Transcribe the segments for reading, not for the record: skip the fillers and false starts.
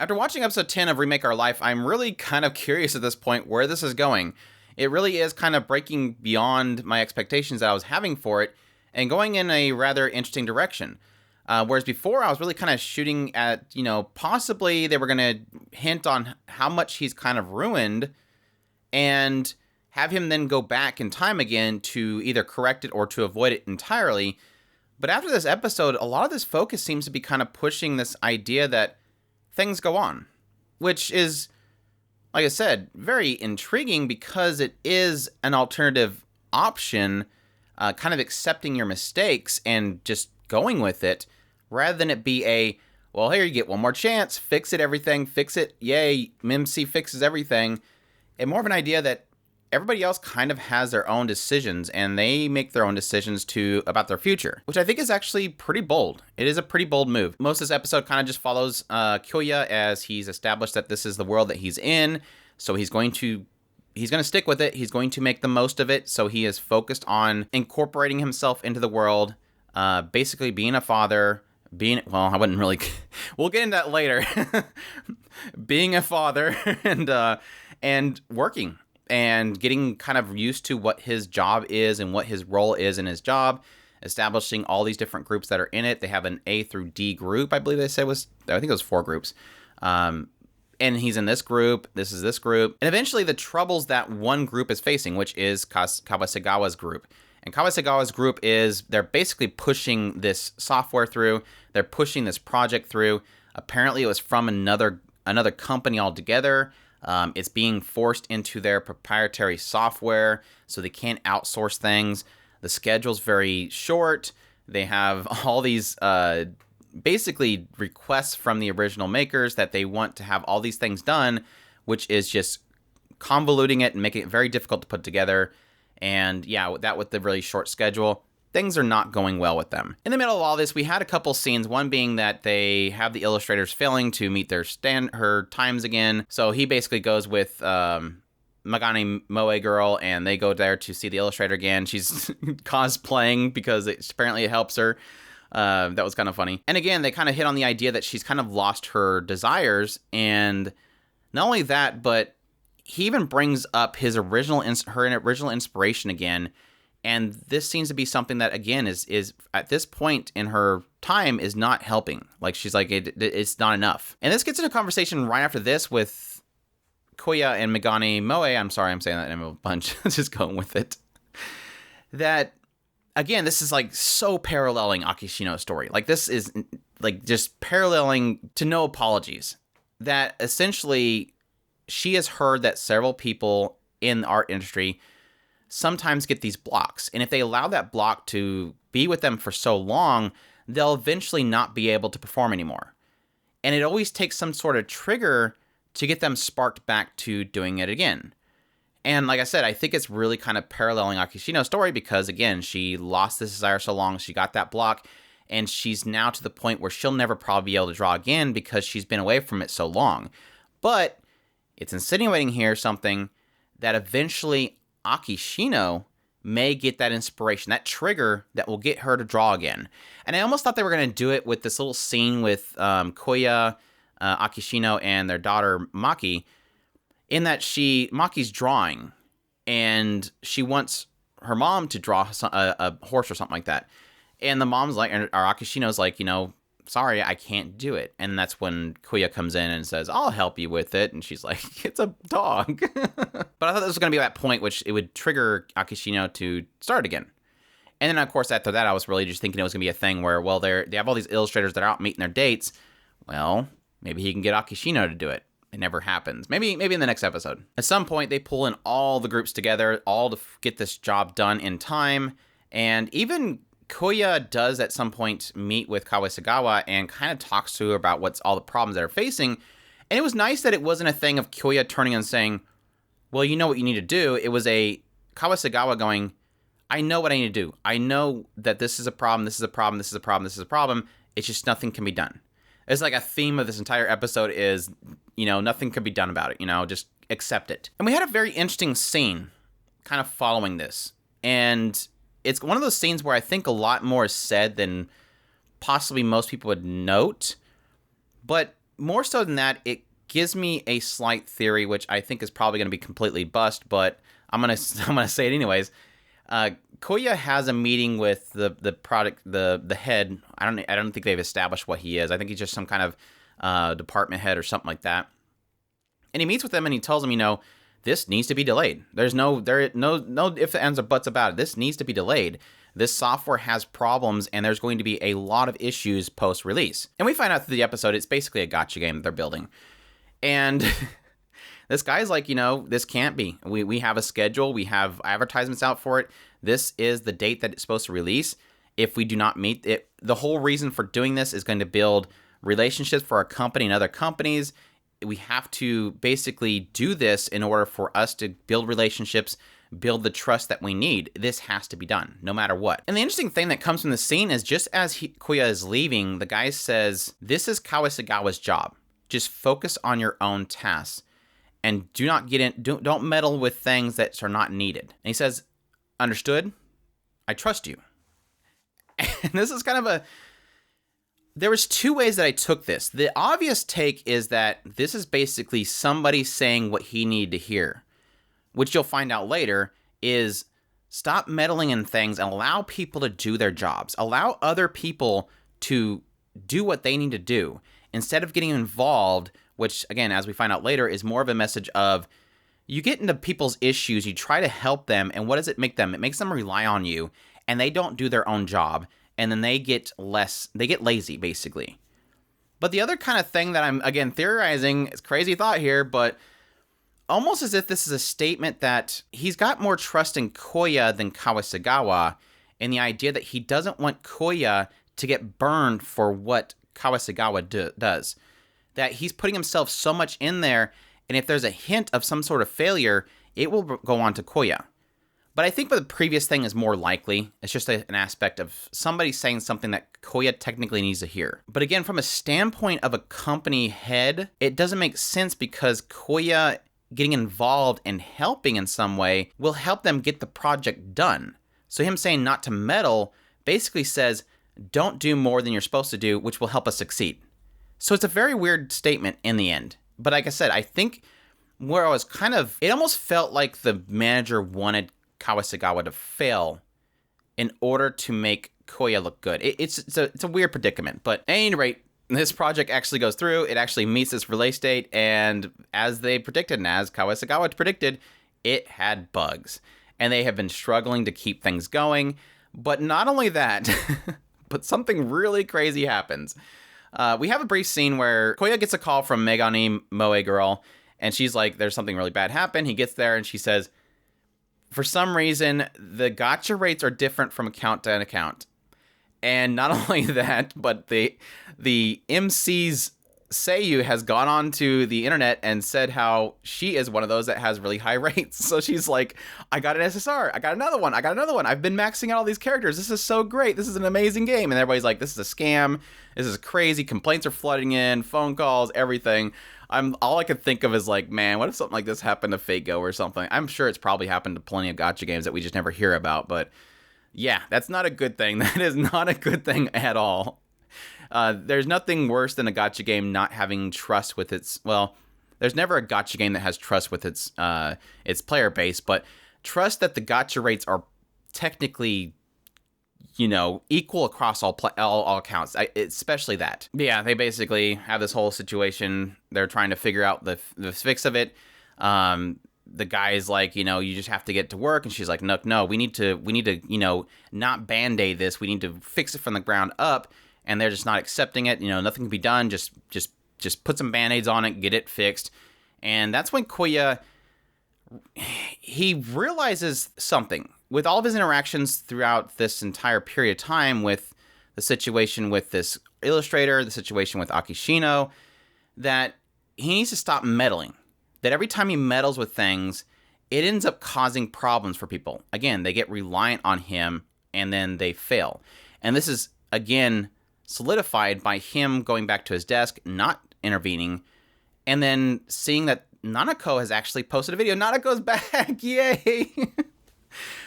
After watching episode 10 of Remake Our Life, I'm really kind of curious at this point where this is going. It really is kind of breaking beyond my expectations that I was having for it and going in a rather interesting direction. Whereas before, I was really kind of shooting at, possibly they were going to hint on how much he's kind of ruined and have him then go back in time again to either correct it or to avoid it entirely. But after this episode, a lot of this focus seems to be kind of pushing this idea that things go on, which is, like I said, very intriguing because it is an alternative option, kind of accepting your mistakes and just going with it, rather than it be a, well, here you get one more chance, fix it, everything, fix it, yay, MMC fixes everything, and more of an idea that everybody else kind of has their own decisions, and they make their own decisions about their future, which I think is actually pretty bold. It is a pretty bold move. Most of this episode kind of just follows Kyoya as he's established that this is the world that he's in, so he's going to stick with it. He's going to make the most of it, so he is focused on incorporating himself into the world, basically being a father, I wouldn't really, we'll get into that later, being a father and working and getting kind of used to what his job is and what his role is in his job, establishing all these different groups that are in it. They have an A through D group, I believe I think it was 4 groups. And he's in this group, this is this group, and eventually the troubles that one group is facing, which is Kawasagawa's group. And Kawasagawa's group they're basically pushing this software through, they're pushing this project through. Apparently it was from another company altogether. It's being forced into their proprietary software, so they can't outsource things. The schedule's very short. They have all these basically requests from the original makers that they want to have all these things done, which is just convoluting it and making it very difficult to put together. And yeah, that with the really short schedule, things are not going well with them. In the middle of all this, we had a couple scenes, one being that they have the illustrators failing to meet her times again. So he basically goes with Magane Moe girl, and they go there to see the illustrator again. She's cosplaying because apparently it helps her. That was kind of funny. And again, they kind of hit on the idea that she's kind of lost her desires. And not only that, but he even brings up her original inspiration again. And this seems to be something that, again, is at this point in her time is not helping. Like, she's like, it's not enough. And this gets into a conversation right after this with Koya and Megane Moe. I'm sorry, I'm saying that name a bunch. Just going with it. That, again, this is like so paralleling Akishino's story. Like, this is like just paralleling to no apologies. That essentially, she has heard that several people in the art industry sometimes get these blocks. And if they allow that block to be with them for so long, they'll eventually not be able to perform anymore. And it always takes some sort of trigger to get them sparked back to doing it again. And like I said, I think it's really kind of paralleling Akishino's story because, again, she lost this desire so long, she got that block, and she's now to the point where she'll never probably be able to draw again because she's been away from it so long. But it's insinuating here something that eventually Akishino may get that inspiration, that trigger that will get her to draw again. And I almost thought they were going to do it with this little scene with Koya, Akishino, and their daughter Maki, in that Maki's drawing, and she wants her mom to draw a horse or something like that. And the mom's like, or Akishino's like, sorry, I can't do it. And that's when Koya comes in and says, I'll help you with it. And she's like, it's a dog. But I thought this was going to be that point which it would trigger Akishino to start again. And then, of course, after that, I was really just thinking it was going to be a thing where, well, they have all these illustrators that are out meeting their dates. Well, maybe he can get Akishino to do it. It never happens. Maybe in the next episode. At some point, they pull in all the groups together, all to get this job done in time. And even Koya does at some point meet with Kawasagawa and kind of talks to her about what's all the problems that are facing. And it was nice that it wasn't a thing of Koya turning and saying, well, you know what you need to do. It was a Kawasagawa going, I know what I need to do. I know that this is a problem, this is a problem, this is a problem, this is a problem. It's just nothing can be done. It's like a theme of this entire episode is, nothing can be done about it. Just accept it. And we had a very interesting scene kind of following this. And it's one of those scenes where I think a lot more is said than possibly most people would note. But more so than that, it gives me a slight theory, which I think is probably going to be completely bust, but I'm gonna say it anyways. Koya has a meeting with the head. I don't think they've established what he is. I think he's just some kind of department head or something like that. And he meets with them and he tells them, this needs to be delayed. There's no ifs, ands, or buts about it. This needs to be delayed. This software has problems, and there's going to be a lot of issues post-release. And we find out through the episode it's basically a gacha game that they're building. And this guy's like, this can't be. We have a schedule. We have advertisements out for it. This is the date that it's supposed to release. If we do not meet it, the whole reason for doing this is going to build relationships for our company and other companies. We have to basically do this in order for us to build relationships, build the trust that we need. This has to be done, no matter what. And the interesting thing that comes from the scene is just as Koya is leaving, the guy says, this is Kawasagawa's job. Just focus on your own tasks and do not don't meddle with things that are not needed. And he says, understood? I trust you. And this is kind of there was two ways that I took this. The obvious take is that this is basically somebody saying what he needed to hear, which you'll find out later is stop meddling in things and allow people to do their jobs. Allow other people to do what they need to do instead of getting involved, which, again, as we find out later, is more of a message of you get into people's issues, you try to help them, and what does it make them? It makes them rely on you, and they don't do their own job. And then they get lazy, basically. But the other kind of thing that I'm, again, theorizing, it's crazy thought here, but almost as if this is a statement that he's got more trust in Koya than Kawasagawa, and the idea that he doesn't want Koya to get burned for what Kawasagawa does. That he's putting himself so much in there, and if there's a hint of some sort of failure, it will go on to Koya. But I think the previous thing is more likely. It's just an aspect of somebody saying something that Koya technically needs to hear. But again, from a standpoint of a company head, it doesn't make sense because Koya getting involved and helping in some way will help them get the project done. So him saying not to meddle basically says, don't do more than you're supposed to do, which will help us succeed. So it's a very weird statement in the end. But like I said, I think where I was it almost felt like the manager wanted Kawasagawa to fail in order to make Koya look good. It's a weird predicament, but at any rate, this project actually goes through. It actually meets its release date, and as they predicted, and as Kawasagawa predicted, it had bugs, and they have been struggling to keep things going. But not only that, but something really crazy happens. We have a brief scene where Koya gets a call from Megane Moe Girl, and she's like, there's something really bad happened. He gets there, and she says, for some reason, the gacha rates are different from account to account. And not only that, but the MC's Seiyu has gone on to the internet and said how she is one of those that has really high rates. So she's like, I got an SSR. I got another one. I've been maxing out all these characters. This is so great. This is an amazing game. And everybody's like, this is a scam. This is crazy. Complaints are flooding in, phone calls, everything. All I could think of is like, man, what if something like this happened to Fate-Go or something? I'm sure it's probably happened to plenty of gacha games that we just never hear about. But yeah, that's not a good thing. That is not a good thing at all. There's nothing worse than a gacha game not having trust with there's never a gacha game that has trust with its player base, but trust that the gacha rates are technically, equal across all accounts, especially that. But yeah, they basically have this whole situation. They're trying to figure out the fix of it. The guy is like, you just have to get to work, and she's like, no, we need to, not band-aid this. We need to fix it from the ground up. And they're just not accepting it. Nothing can be done. Just put some band-aids on it, get it fixed. And that's when Koya, he realizes something. With all of his interactions throughout this entire period of time with the situation with this illustrator, the situation with Akishino, that he needs to stop meddling. That every time he meddles with things, it ends up causing problems for people. Again, they get reliant on him, and then they fail. And this is, again, solidified by him going back to his desk, not intervening, and then seeing that Nanako has actually posted a video. Nanako's back! Yay!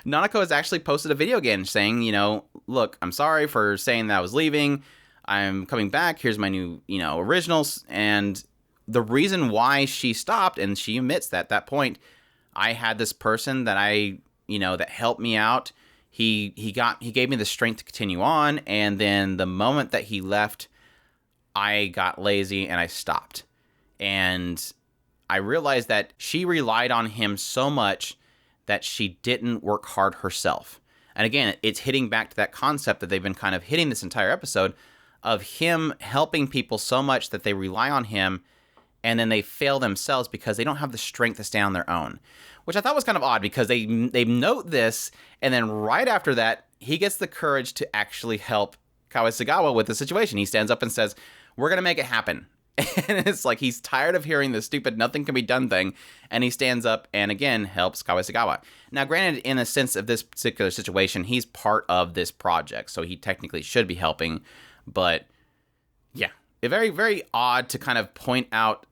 Nanako has actually posted a video again saying, look, I'm sorry for saying that I was leaving. I'm coming back. Here's my new, originals. And the reason why she stopped, and she admits that at that point, I had this person that that helped me out. He gave me the strength to continue on. And then the moment that he left, I got lazy and I stopped. And I realized that she relied on him so much that she didn't work hard herself. And again, it's hitting back to that concept that they've been kind of hitting this entire episode of him helping people so much that they rely on him, and then they fail themselves because they don't have the strength to stand on their own. Which I thought was kind of odd, because they note this, and then right after that, he gets the courage to actually help Kawasagawa with the situation. He stands up and says, "We're going to make it happen." And it's like he's tired of hearing the stupid nothing can be done thing, and he stands up and again helps Kawasagawa. Now, granted, in a sense of this particular situation, he's part of this project, so he technically should be helping. But yeah, very, very odd to kind of point out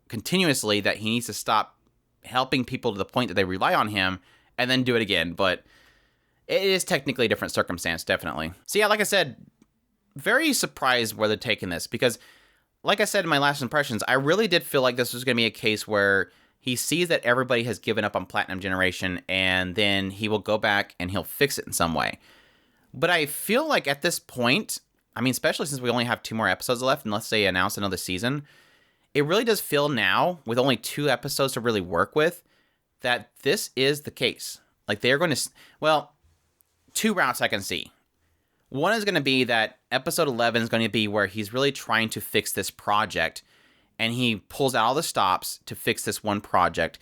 continuously that he needs to stop helping people to the point that they rely on him and then do it again. But it is technically a different circumstance, definitely. So yeah, like I said, very surprised where they're taking this, because like I said in my last impressions, I really did feel like this was going to be a case where he sees that everybody has given up on Platinum Generation, and then he will go back and he'll fix it in some way. But I feel like at this point, I mean, especially since we only have 2 more episodes left, unless they announce another season, it really does feel now, with only 2 episodes to really work with, that this is the case. Like, they're going to, well, 2 routes I can see. One is going to be that episode 11 is going to be where he's really trying to fix this project, and he pulls out all the stops to fix this one project.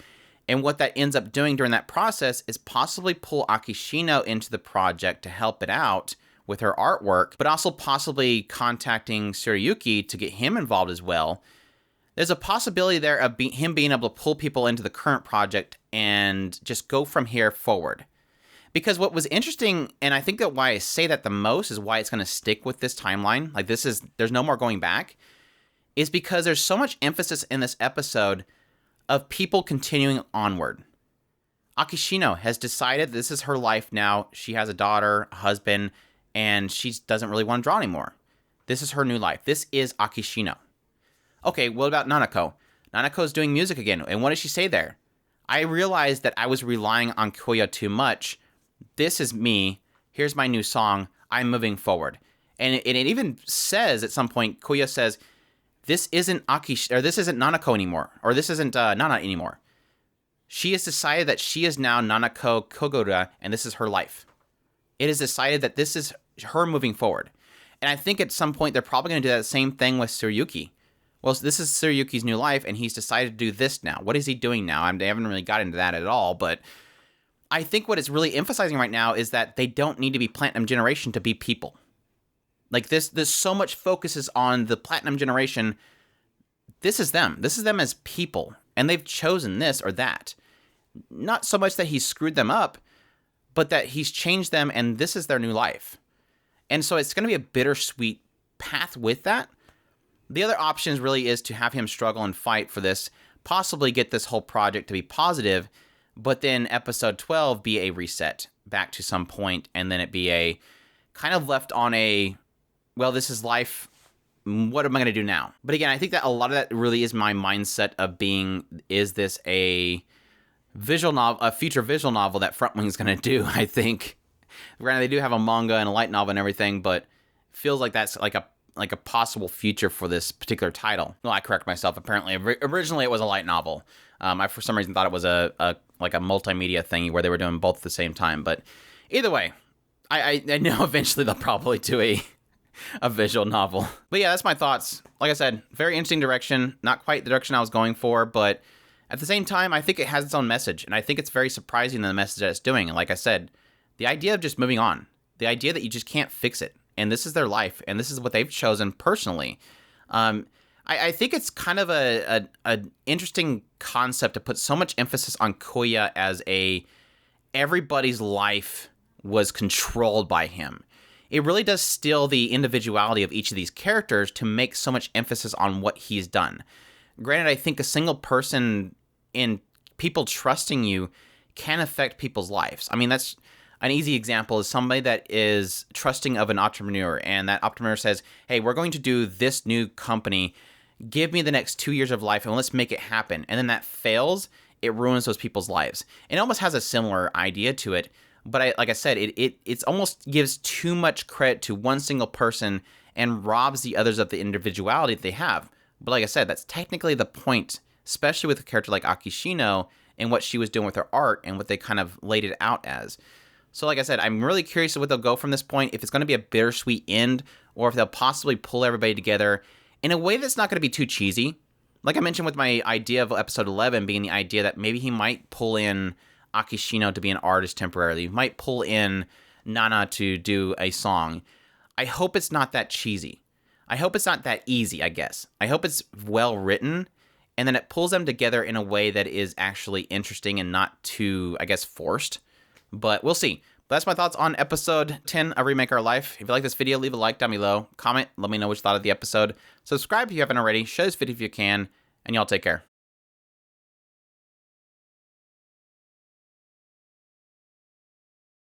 And what that ends up doing during that process is possibly pull Akishino into the project to help it out with her artwork, but also possibly contacting Tsuruyuki to get him involved as well. There's a possibility there of him being able to pull people into the current project and just go from here forward. Because what was interesting, and I think that why I say that the most is why it's going to stick with this timeline, like there's no more going back, is because there's so much emphasis in this episode of people continuing onward. Akishino has decided this is her life now. She has a daughter, a husband, and she doesn't really want to draw anymore. This is her new life. This is Akishino. Okay, what about Nanako? Nanako's doing music again, and what does she say there? I realized that I was relying on Koya too much. This is me. Here's my new song. I'm moving forward. And it even says at some point, Koya says, this isn't this isn't Nanako anymore, or this isn't Nana anymore. She has decided that she is now Nanako Kogura, and this is her life. It is decided that this is her moving forward. And I think at some point they're probably going to do that same thing with Tsuruyuki. Well, this is Tsuruyuki's new life, and he's decided to do this now. What is he doing now? They haven't really got into that at all, but I think what it's really emphasizing right now is that they don't need to be Platinum Generation to be people. Like there's so much focuses on the Platinum Generation. This is them. This is them as people, and they've chosen this or that. Not so much that he's screwed them up, but that he's changed them, and this is their new life. And so it's going to be a bittersweet path with that. The other option really is to have him struggle and fight for this, possibly get this whole project to be positive, but then episode 12 be a reset back to some point, and then it be a kind of left on a, well, this is life. What am I going to do now? But again, I think that a lot of that really is my mindset of being, is this a visual novel, a future visual novel that Front Wing's going to do, I think. Granted, they do have a manga and a light novel and everything, but it feels like that's like a possible future for this particular title. Well, I correct myself. Apparently, originally it was a light novel. I, for some reason, thought it was a multimedia thingy where they were doing both at the same time. But either way, I know eventually they'll probably do a visual novel. But yeah, that's my thoughts. Like I said, very interesting direction. Not quite the direction I was going for, but at the same time, I think it has its own message. And I think it's very surprising the message that it's doing. And like I said, the idea of just moving on. The idea that you just can't fix it. And this is their life. And this is what they've chosen personally. I think it's kind of an interesting concept to put so much emphasis on Koya as everybody's life was controlled by him. It really does steal the individuality of each of these characters to make so much emphasis on what he's done. Granted, I think a single person in people trusting you can affect people's lives. I mean, that's An easy example is somebody that is trusting of an entrepreneur, and that entrepreneur says, hey, we're going to do this new company. Give me the next 2 years of life and let's make it happen. And then that fails, it ruins those people's lives. It almost has a similar idea to it. But like I said, it almost gives too much credit to one single person and robs the others of the individuality that they have. But like I said, that's technically the point, especially with a character like Akishino and what she was doing with her art and what they kind of laid it out as. So like I said, I'm really curious what they'll go from this point, if it's going to be a bittersweet end, or if they'll possibly pull everybody together in a way that's not going to be too cheesy. Like I mentioned with my idea of episode 11 being the idea that maybe he might pull in Akishino to be an artist temporarily. He might pull in Nana to do a song. I hope it's not that cheesy. I hope it's not that easy, I guess. I hope it's well written, and then it pulls them together in a way that is actually interesting and not too, I guess, forced. But we'll see. But that's my thoughts on episode 10 of Remake Our Life. If you like this video, leave a like down below. Comment, let me know what you thought of the episode. Subscribe if you haven't already. Share this video if you can. And y'all take care.